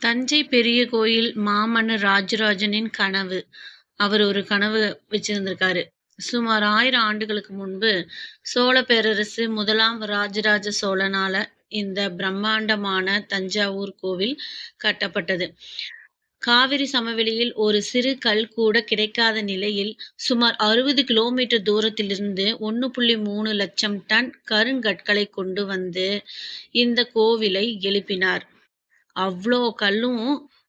தஞ்சை பெரிய கோயில் மாமன்னர் ராஜராஜனின் கனவு. அவர் ஒரு கனவு வச்சிருந்திருக்காரு. சுமார் 1000 ஆண்டுகளுக்கு முன்பு சோழ பேரரசு முதலாம் ராஜராஜ சோழனால இந்த பிரம்மாண்டமான தஞ்சாவூர் கோவில் கட்டப்பட்டது. காவிரி சமவெளியில் ஒரு சிறு கல் கூட கிடைக்காத நிலையில் சுமார் 60 கிலோமீட்டர் தூரத்திலிருந்து 1.3 லட்சம் டன் கருங்கற்களை கொண்டு வந்து இந்த கோவிலை எழுப்பினார். அவ்ளோ கல்லும்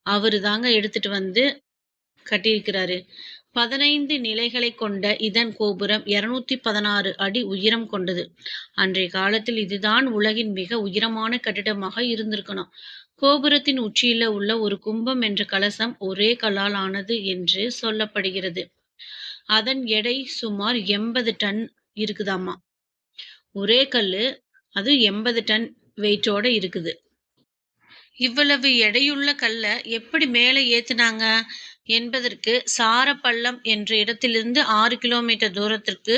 அவரு தாங்க எடுத்துட்டு வந்து கட்டியிருக்கிறாரு. 15 நிலைகளை கொண்ட இதன் கோபுரம் 216 அடி உயரம் கொண்டது. அன்றைய காலத்தில் இதுதான் உலகின் மிக உயரமான கட்டிடமாக இருந்திருக்கணும். கோபுரத்தின் உச்சியில உள்ள ஒரு கும்பம் என்ற கலசம் ஒரே கல்லால் ஆனது என்று சொல்லப்படுகிறது. அதன் எடை சுமார் 80 டன் இருக்குதாமா. ஒரே கல்லு, அது 80 டன் வெயிட்டோட இருக்குது. இவ்வளவு எடையுள்ள கல்ல எப்படி மேலே ஏத்துனாங்க என்பதற்கு சாரப்பள்ளம் என்ற இடத்திலிருந்து 6 கிலோமீட்டர் தூரத்திற்கு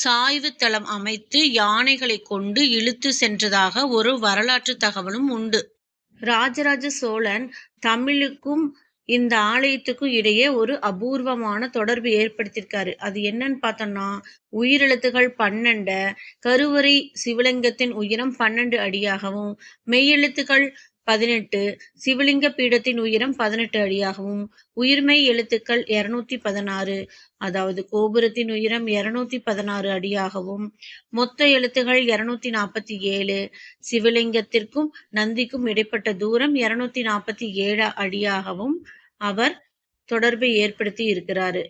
சாய்வு தளம் அமைத்து யானைகளை கொண்டு இழுத்து சென்றதாக ஒரு வரலாற்று தகவலும் உண்டு. ராஜராஜ சோழன் தமிழுக்கும் இந்த ஆலயத்துக்கும் இடையே ஒரு அபூர்வமான தொடர்பு ஏற்படுத்தியிருக்காரு. அது என்னன்னு பார்த்தோம்னா, உயிரெழுத்துகள் 12, கருவறை சிவலிங்கத்தின் உயரம் 12 அடியாகவும், மெய்யெழுத்துக்கள் 18, சிவலிங்க பீடத்தின் உயரம் 18 அடியாகவும், உயிர்மெய் எழுத்துக்கள் 216, அதாவது கோபுரத்தின் உயரம் 216 அடியாகவும், மொத்த எழுத்துகள் 247, சிவலிங்கத்திற்கும் நந்திக்கும் இடைப்பட்ட தூரம் 247 அடியாகவும் அவர் தொடர்பை ஏற்படுத்தி இருக்கிறாரு.